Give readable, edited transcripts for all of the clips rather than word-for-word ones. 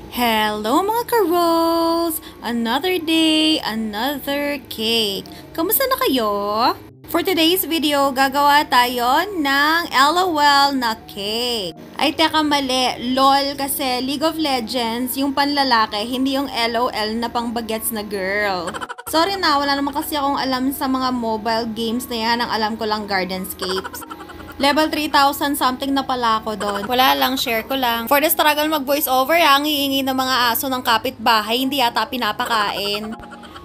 Hello mga ka-rolls! Another day, another cake. Kamusta na kayo? For today's video, gagawa tayo ng LOL na cake. Ay teka mali, LOL kasi League of Legends, yung panlalaki, hindi yung LOL na pang bagets na girl. Sorry na, wala naman kasi akong alam sa mga mobile games na yan. Ang alam ko lang Gardenscapes. Level 3,000 something na pala ako doon. Wala lang, share ko lang. For the struggle mag-voice over, ang hihingi ng mga aso ng kapitbahay, hindi yata pinapakain.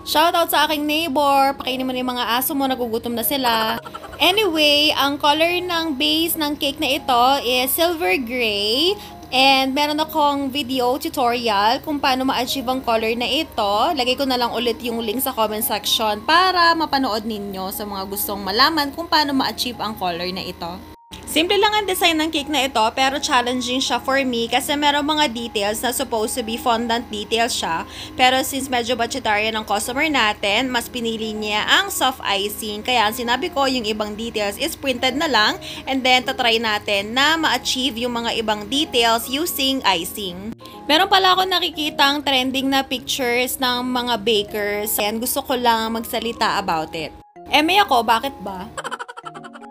Shoutout sa aking neighbor, pakainin mo na yung mga aso mo, nagugutom na sila. Anyway, ang color ng base ng cake na ito is silver gray. And meron akong video tutorial kung paano ma-achieve ang color na ito. Lagay ko na lang ulit yung link sa comment section para mapanood ninyo sa mga gustong malaman kung paano ma-achieve ang color na ito. Simple lang ang design ng cake na ito pero challenging siya for me kasi meron mga details na supposed to be fondant details siya. Pero since medyo budgetarian ang customer natin, mas pinili niya ang soft icing. Kaya ang sinabi ko yung ibang details is printed na lang and then tatry natin na ma-achieve yung mga ibang details using icing. Meron pala ako nakikitang trending na pictures ng mga bakers and gusto ko lang magsalita about it. May ako, bakit ba?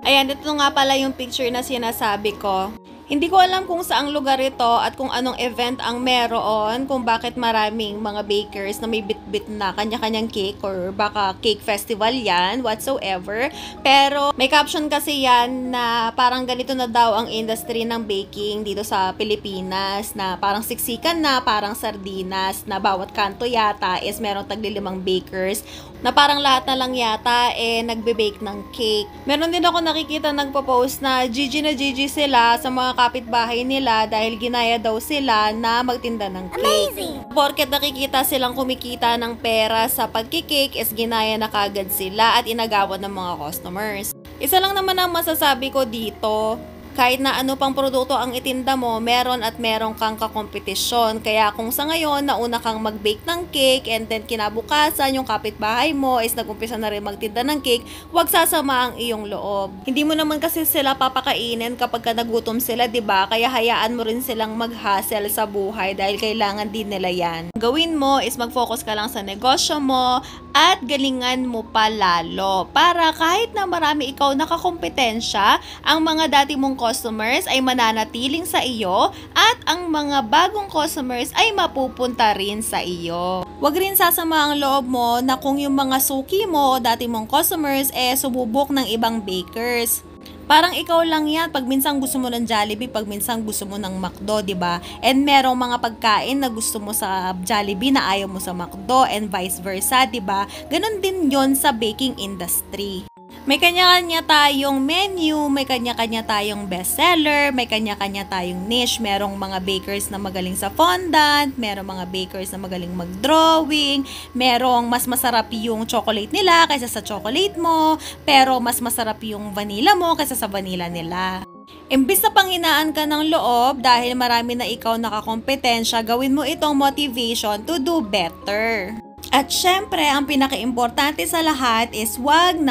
Ayan, ito nga pala yung picture na sinasabi ko. Hindi ko alam kung saang lugar ito at kung anong event ang meron, kung bakit maraming mga bakers na may bit-bit na kanya-kanyang cake or baka cake festival yan, whatsoever. Pero may caption kasi yan na parang ganito na daw ang industry ng baking dito sa Pilipinas, na parang siksikan na, parang sardinas, na bawat kanto yata is merong taglilimang bakers na parang lahat na lang yata nagbe-bake ng cake. Meron din ako nakikita nagpo-post na GG sila sa mga kapitbahay nila dahil ginaya daw sila na magtinda ng cake. Amazing! Porket nakikita silang kumikita ng pera sa pagkikake is ginaya na kagad sila at inagawan ng mga customers. Isa lang naman ang masasabi ko dito. Kahit na ano pang produkto ang itinda mo, meron at meron kang kakompetisyon. Kaya kung sa ngayon, nauna kang mag-bake ng cake and then kinabukasan, yung kapitbahay mo is nag-umpisa na rin magtinda ng cake, huwag sasama ang iyong loob. Hindi mo naman kasi sila papakainin kapag ka nagutom sila, diba? Kaya hayaan mo rin silang mag-hustle sa buhay dahil kailangan din nila yan. Gawin mo is mag-focus ka lang sa negosyo mo at galingan mo pa lalo. Para kahit na marami ikaw nakakompetensya, ang mga dati mong customers ay mananatiling sa iyo at ang mga bagong customers ay mapupunta rin sa iyo. Huwag rin sasama ang loob mo na kung yung mga suki mo o dati mong customers sumubok ng ibang bakers. Parang ikaw lang yan pag minsan gusto mo ng Jollibee, pag minsan gusto mo ng McDo, diba? And merong mga pagkain na gusto mo sa Jollibee na ayaw mo sa McDo and vice versa, diba? Ganon din yon sa baking industry. May kanya-kanya tayong menu, may kanya-kanya tayong bestseller, may kanya-kanya tayong niche. Merong mga bakers na magaling sa fondant, merong mga bakers na magaling mag-drawing, merong mas masarap yung chocolate nila kaysa sa chocolate mo, pero mas masarap yung vanilla mo kaysa sa vanilla nila. Imbis na panghinaan ka ng loob dahil marami na ikaw nakakompetensya, gawin mo itong motivation to do better. At syempre, ang pinaka-importante sa lahat is wag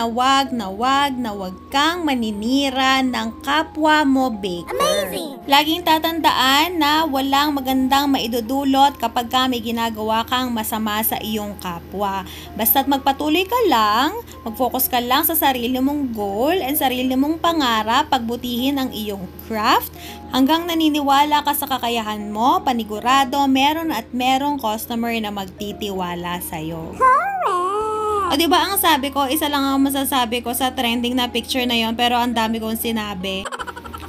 kang maninira ng kapwa mo baker. Amazing! Laging tatandaan na walang magandang maidudulot kapag ka may ginagawa kang masama sa iyong kapwa. Basta't magpatuloy ka lang, mag-focus ka lang sa sarili mong goal and sarili mong pangarap, pagbutihin ang iyong craft, hanggang naniniwala ka sa kakayahan mo, panigurado, meron at merong customer na magtitiwala sa'yo. O diba ang sabi ko, isa lang ang masasabi ko sa trending na picture na yon pero ang dami kong sinabi.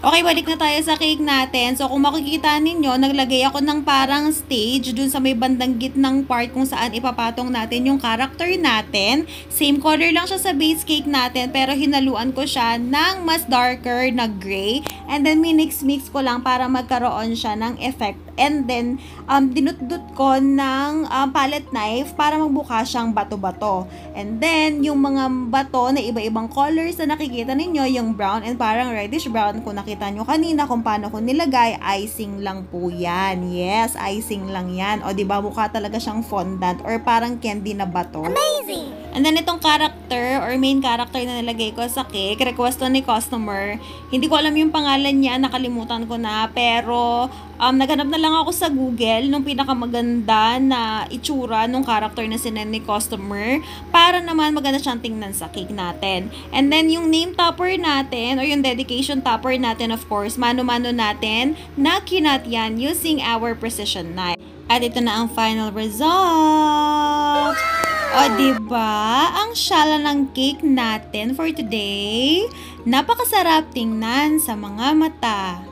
Okay, balik na tayo sa cake natin. So, kung makikita ninyo, naglagay ako ng parang stage dun sa may bandang gitnang part kung saan ipapatong natin yung character natin. Same color lang siya sa base cake natin, pero hinaluan ko siya ng mas darker na gray. And then, minix-mix ko lang para magkaroon siya ng effect. And then, dinutdut ko ng palette knife para magbuka siyang bato-bato. And then, yung mga bato na iba-ibang colors na nakikita ninyo, yung brown and parang reddish brown, kung nakita nyo kanina kung paano ko nilagay, icing lang po yan. Yes, icing lang yan. O diba, mukha talaga siyang fondant or parang candy na bato. Amazing! And then itong character or main character na nilagay ko sa cake, request to ni customer. Hindi ko alam yung pangalan niya, nakalimutan ko na. Pero naghanap na lang ako sa Google nung pinakamaganda na itsura nung character na sinend ni customer para naman maganda siyang tingnan sa cake natin. And then yung name topper natin or yung dedication topper natin, of course, mano-mano natin na kinat yan using our precision knife. At ito na ang final result. O, diba? Ang syala ng cake natin for today. Napakasarap tingnan sa mga mata.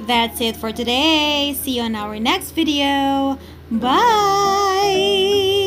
That's it for today. See you on our next video. Bye!